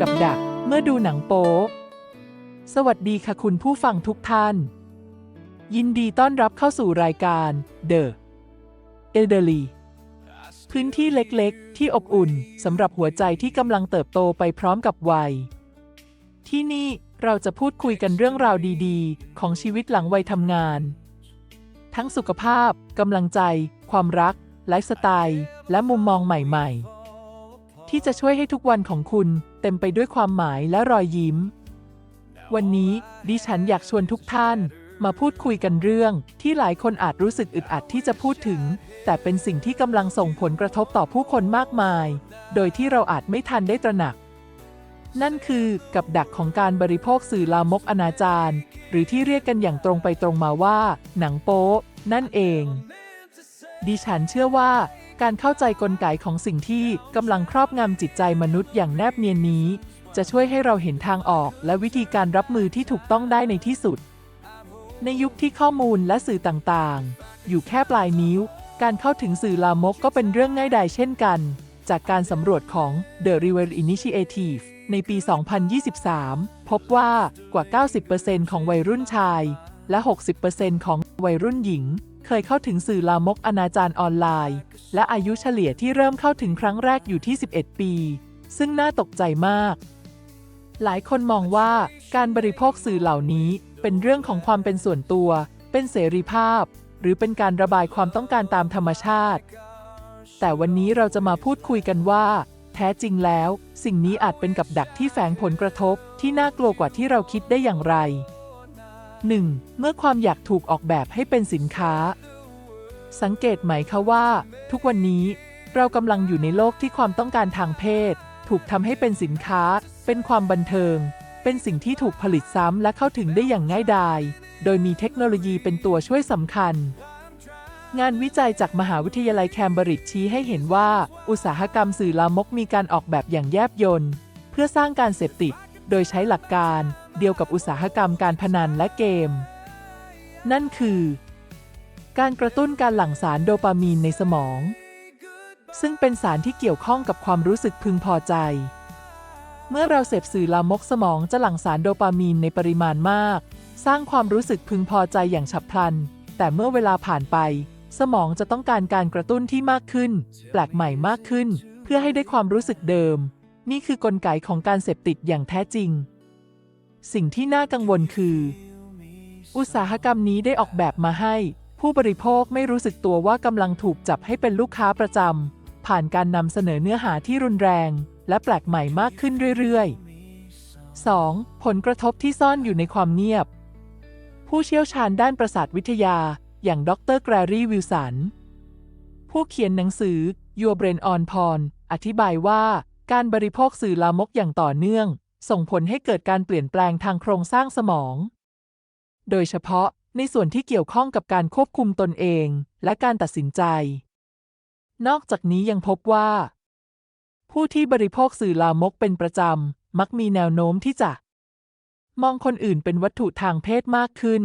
กับดักเมื่อดูหนังโป๊สวัสดีค่ะคุณผู้ฟังทุกท่านยินดีต้อนรับเข้าสู่รายการ The Elderly พื้นที่เล็กๆที่อบอุ่นสำหรับหัวใจที่กำลังเติบโตไปพร้อมกับวัยที่นี่เราจะพูดคุยกันเรื่องราวดีๆของชีวิตหลังวัยทำงานทั้งสุขภาพกำลังใจความรักไลฟ์สไตล์และมุมมองใหม่ๆที่จะช่วยให้ทุกวันของคุณเต็มไปด้วยความหมายและรอยยิ้มวันนี้ดิฉันอยากชวนทุกท่านมาพูดคุยกันเรื่องที่หลายคนอาจรู้สึกอึดอัดที่จะพูดถึงแต่เป็นสิ่งที่กำลังส่งผลกระทบต่อผู้คนมากมายโดยที่เราอาจไม่ทันได้ตระหนักนั่นคือกับดักของการบริโภคสื่อลามกอนาจารหรือที่เรียกกันอย่างตรงไปตรงมาว่าหนังโป๊นั่นเองดิฉันเชื่อว่าการเข้าใจกลไกของสิ่งที่กำลังครอบงำจิตใจมนุษย์อย่างแนบเนียนนี้จะช่วยให้เราเห็นทางออกและวิธีการรับมือที่ถูกต้องได้ในที่สุดในยุคที่ข้อมูลและสื่อต่างๆอยู่แค่ปลายนิ้วการเข้าถึงสื่อลามกก็เป็นเรื่องง่ายดายเช่นกันจากการสำรวจของ The Revenge Initiative ในปี 2023 พบว่ากว่า 90% ของวัยรุ่นชายและ 60% ของวัยรุ่นหญิงเคยเข้าถึงสื่อลามกอนาจารออนไลน์และอายุเฉลี่ยที่เริ่มเข้าถึงครั้งแรกอยู่ที่ 11 ปีซึ่งน่าตกใจมากหลายคนมองว่าการบริโภคสื่อเหล่านี้เป็นเรื่องของความเป็นส่วนตัวเป็นเสรีภาพหรือเป็นการระบายความต้องการตามธรรมชาติแต่วันนี้เราจะมาพูดคุยกันว่าแท้จริงแล้วสิ่งนี้อาจเป็นกับดักที่แฝงผลกระทบที่น่ากลัวกว่าที่เราคิดได้อย่างไร 1. เมื่อความอยากถูกออกแบบให้เป็นสินค้าสังเกตไหมคะว่าทุกวันนี้เรากำลังอยู่ในโลกที่ความต้องการทางเพศถูกทำให้เป็นสินค้าเป็นความบันเทิงเป็นสิ่งที่ถูกผลิตซ้ำและเข้าถึงได้อย่างง่ายดายโดยมีเทคโนโลยีเป็นตัวช่วยสำคัญงานวิจัยจากมหาวิทยาลัยแคมบริดจ์ชี้ให้เห็นว่าอุตสาหกรรมสื่อลามกมีการออกแบบอย่างแยบยลเพื่อสร้างการเสพติดโดยใช้หลักการเดียวกับอุตสาหกรรมการพนันและเกมนั่นคือการกระตุ้นการหลั่งสารโดปามีนในสมองซึ่งเป็นสารที่เกี่ยวข้องกับความรู้สึกพึงพอใจเมื่อเราเสพสื่อลามกสมองจะหลั่งสารโดปามีนในปริมาณมากสร้างความรู้สึกพึงพอใจอย่างฉับพลันแต่เมื่อเวลาผ่านไปสมองจะต้องการการกระตุ้นที่มากขึ้นแปลกใหม่มากขึ้นเพื่อให้ได้ความรู้สึกเดิมนี่คือกลไกของการเสพติดอย่างแท้จริงสิ่งที่น่ากังวลคืออุตสาหกรรมนี้ได้ออกแบบมาให้ผู้บริโภคไม่รู้สึกตัวว่ากำลังถูกจับให้เป็นลูกค้าประจำผ่านการนำเสนอเนื้อหาที่รุนแรงและแปลกใหม่มากขึ้นเรื่อยๆ 2. ผลกระทบที่ซ่อนอยู่ในความเงียบผู้เชี่ยวชาญด้านประสาทวิทยาอย่างดร. แกรรี่ วิลสันผู้เขียนหนังสือ Your Brain on Porn อธิบายว่าการบริโภคสื่อลามกอย่างต่อเนื่องส่งผลให้เกิดการเปลี่ยนแปลงทางโครงสร้างสมองโดยเฉพาะในส่วนที่เกี่ยวข้องกับการควบคุมตนเองและการตัดสินใจนอกจากนี้ยังพบว่าผู้ที่บริโภคสื่อลามกเป็นประจำมักมีแนวโน้มที่จะมองคนอื่นเป็นวัตถุทางเพศมากขึ้น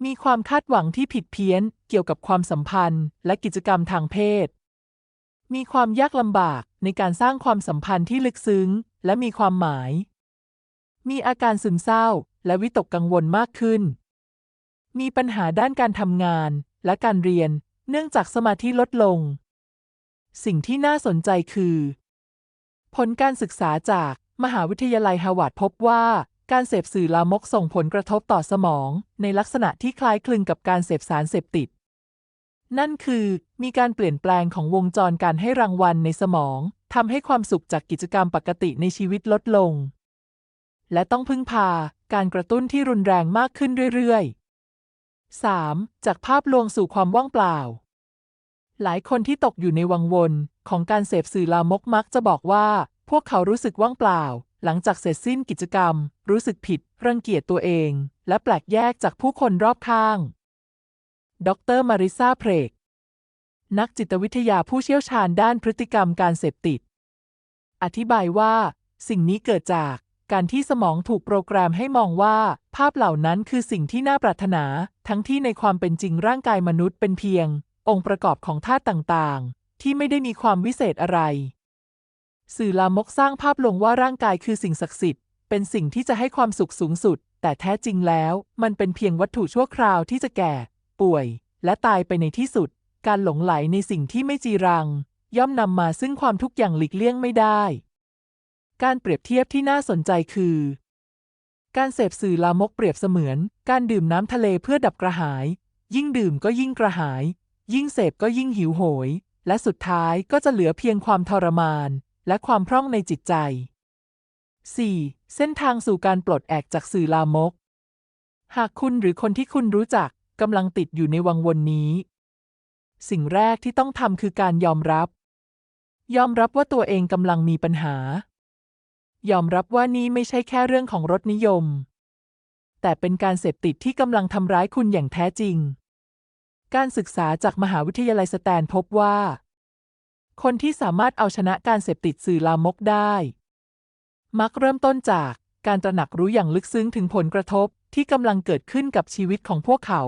มีความคาดหวังที่ผิดเพี้ยนเกี่ยวกับความสัมพันธ์และกิจกรรมทางเพศมีความยากลำบากในการสร้างความสัมพันธ์ที่ลึกซึ้งและมีความหมายมีอาการซึมเศร้าและวิตกกังวลมากขึ้นมีปัญหาด้านการทำงานและการเรียนเนื่องจากสมาธิลดลงสิ่งที่น่าสนใจคือผลการศึกษาจากมหาวิทยาลัยฮาร์วาร์ดพบว่าการเสพสื่อลามกส่งผลกระทบต่อสมองในลักษณะที่คล้ายคลึงกับการเสพสารเสพติดนั่นคือมีการเปลี่ยนแปลงของวงจรการให้รางวัลในสมองทำให้ความสุขจากกิจกรรมปกติในชีวิตลดลงและต้องพึ่งพาการกระตุ้นที่รุนแรงมากขึ้นเรื่อยๆ 3. จากภาพลวงสู่ความว่างเปล่าหลายคนที่ตกอยู่ในวังวนของการเสพสื่อลามกมักจะบอกว่าพวกเขารู้สึกว่างเปล่าหลังจากเสร็จสิ้นกิจกรรมรู้สึกผิดรังเกียจตัวเองและแปลกแยกจากผู้คนรอบข้างดร. มาริซา เพรกนักจิตวิทยาผู้เชี่ยวชาญด้านพฤติกรรมการเสพติดอธิบายว่าสิ่งนี้เกิดจากการที่สมองถูกโปรแกรมให้มองว่าภาพเหล่านั้นคือสิ่งที่น่าปรารถนาทั้งที่ในความเป็นจริงร่างกายมนุษย์เป็นเพียงองค์ประกอบของธาตุต่างๆที่ไม่ได้มีความวิเศษอะไร สื่อลามกสร้างภาพลวงว่าร่างกายคือสิ่งศักดิ์สิทธิ์เป็นสิ่งที่จะให้ความสุขสูงสุดแต่แท้จริงแล้วมันเป็นเพียงวัตถุชั่วคราวที่จะแก่ป่วยและตายไปในที่สุดการหลงไหลในสิ่งที่ไม่จีรังย่อมนำมาซึ่งความทุกข์อย่างหลีกเลี่ยงไม่ได้การเปรียบเทียบที่น่าสนใจคือการเสพสื่อลามกเปรียบเสมือนการดื่มน้ำทะเลเพื่อดับกระหายยิ่งดื่มก็ยิ่งกระหายยิ่งเสพก็ยิ่งหิวโหยและสุดท้ายก็จะเหลือเพียงความทรมานและความพร่องในจิตใจ 4. เส้นทางสู่การปลดแอกจากสื่อลามกหากคุณหรือคนที่คุณรู้จักกำลังติดอยู่ในวังวนนี้สิ่งแรกที่ต้องทำคือการยอมรับว่าตัวเองกำลังมีปัญหายอมรับว่านี่ไม่ใช่แค่เรื่องของรสนิยมแต่เป็นการเสพติดที่กำลังทำร้ายคุณอย่างแท้จริงการศึกษาจากมหาวิทยาลัยสแตนพบว่าคนที่สามารถเอาชนะการเสพติดสื่อลามกได้มักเริ่มต้นจากการตระหนักรู้อย่างลึกซึ้งถึงผลกระทบที่กำลังเกิดขึ้นกับชีวิตของพวกเขา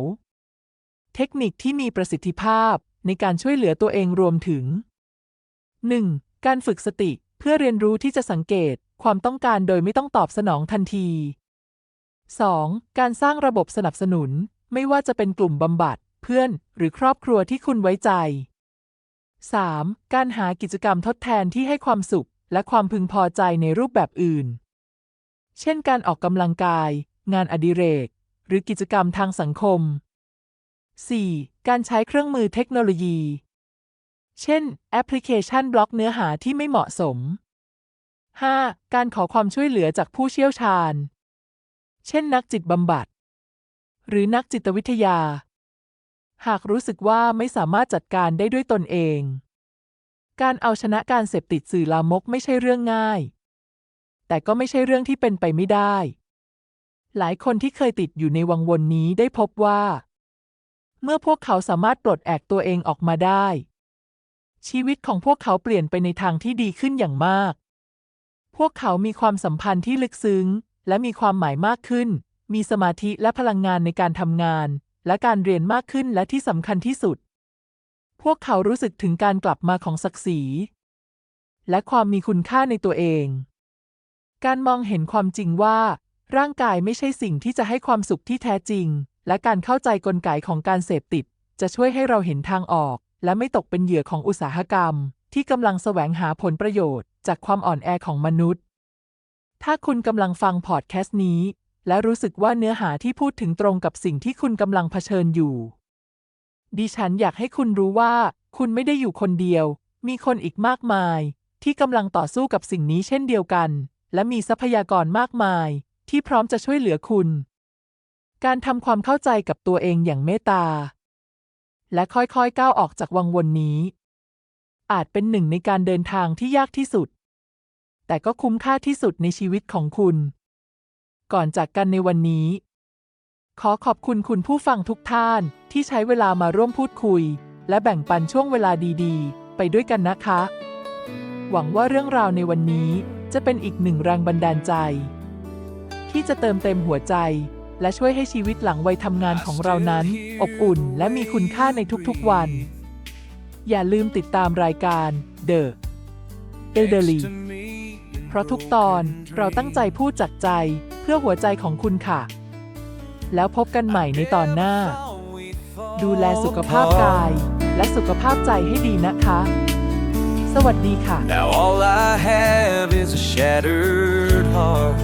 เทคนิคที่มีประสิทธิภาพในการช่วยเหลือตัวเองรวมถึง 1. การฝึกสติเพื่อเรียนรู้ที่จะสังเกตความต้องการโดยไม่ต้องตอบสนองทันที 2. การสร้างระบบสนับสนุนไม่ว่าจะเป็นกลุ่มบำบัดเพื่อนหรือครอบครัวที่คุณไว้ใจ 3. การหากิจกรรมทดแทนที่ให้ความสุขและความพึงพอใจในรูปแบบอื่นเช่นการออกกำลังกายงานอดิเรกหรือกิจกรรมทางสังคม 4. การใช้เครื่องมือเทคโนโลยีเช่นแอปพลิเคชันบล็อกเนื้อหาที่ไม่เหมาะสม 5. การขอความช่วยเหลือจากผู้เชี่ยวชาญเช่นนักจิตบำบัดหรือนักจิตวิทยาหากรู้สึกว่าไม่สามารถจัดการได้ด้วยตนเองการเอาชนะการเสพติดสื่อลามกไม่ใช่เรื่องง่ายแต่ก็ไม่ใช่เรื่องที่เป็นไปไม่ได้หลายคนที่เคยติดอยู่ในวังวนนี้ได้พบว่าเมื่อพวกเขาสามารถปลดแอกตัวเองออกมาได้ชีวิตของพวกเขาเปลี่ยนไปในทางที่ดีขึ้นอย่างมากพวกเขามีความสัมพันธ์ที่ลึกซึ้งและมีความหมายมากขึ้นมีสมาธิและพลังงานในการทำงานและการเรียนมากขึ้นและที่สำคัญที่สุดพวกเขารู้สึกถึงการกลับมาของศักดิ์ศรีและความมีคุณค่าในตัวเองการมองเห็นความจริงว่าร่างกายไม่ใช่สิ่งที่จะให้ความสุขที่แท้จริงและการเข้าใจกลไกของการเสพติดจะช่วยให้เราเห็นทางออกและไม่ตกเป็นเหยื่อของอุตสาหกรรมที่กำลังแสวงหาผลประโยชน์จากความอ่อนแอของมนุษย์ถ้าคุณกำลังฟังพอดแคสต์นี้และรู้สึกว่าเนื้อหาที่พูดถึงตรงกับสิ่งที่คุณกำลังเผชิญอยู่ดิฉันอยากให้คุณรู้ว่าคุณไม่ได้อยู่คนเดียวมีคนอีกมากมายที่กำลังต่อสู้กับสิ่งนี้เช่นเดียวกันและมีทรัพยากรมากมายที่พร้อมจะช่วยเหลือคุณการทำความเข้าใจกับตัวเองอย่างเมตตาและค่อยๆก้าวออกจากวังวนนี้อาจเป็นหนึ่งในการเดินทางที่ยากที่สุดแต่ก็คุ้มค่าที่สุดในชีวิตของคุณก่อนจากกันในวันนี้ขอขอบคุณคุณผู้ฟังทุกท่านที่ใช้เวลามาร่วมพูดคุยและแบ่งปันช่วงเวลาดีๆไปด้วยกันนะคะหวังว่าเรื่องราวในวันนี้จะเป็นอีกหนึ่งแรงบันดาลใจที่จะเติมเต็มหัวใจและช่วยให้ชีวิตหลังวัยทำงานของเรานั้นอบอุ่นและมีคุณค่าในทุกๆวันอย่าลืมติดตามรายการ The Elderly เพราะทุกตอนเราตั้งใจพูดจากใจเพื่อหัวใจของคุณค่ะแล้วพบกันใหม่ในตอนหน้าดูแลสุขภาพกายและสุขภาพใจให้ดีนะคะสวัสดีค่ะ Now all I have is a shattered heart.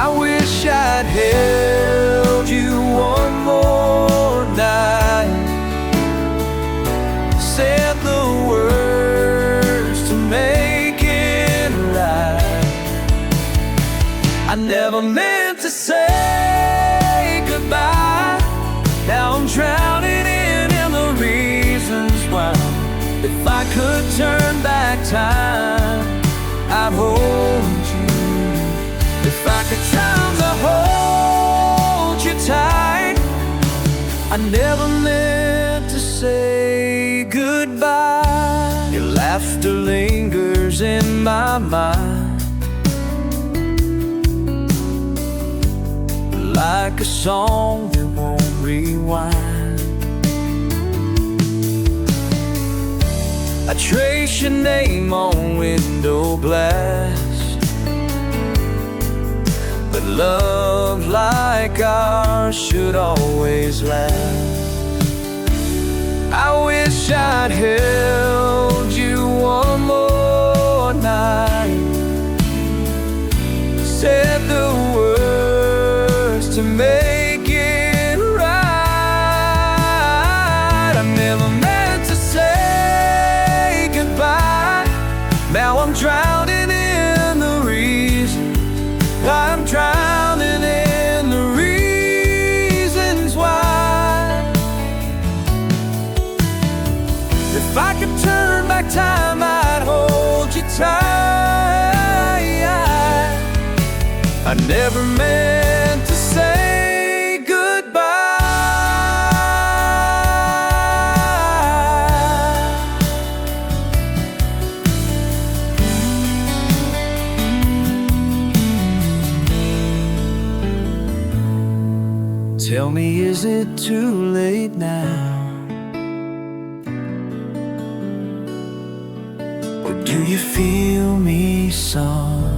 I wish I'd held you one more night. Said the words to make it right. I never meant to say goodbye. Now I'm drowning in the reasons why. If I could turn back time, I'd hold you. If I could time to hold you tight, I never meant to say goodbye. Your laughter lingers in my mind, like a song that won't rewind. I trace your name on window blast. But love like ours should always last. I wish I'd held you one more night, said the words to make it right. I never meant to say goodbye. Now I'm drowning in the reasons. I'm drowning in the reasons why. If I could turn back time, I'd hold you tight. I never meant to say goodbye. Tell me, is it too late now? Or do you feel me sorry?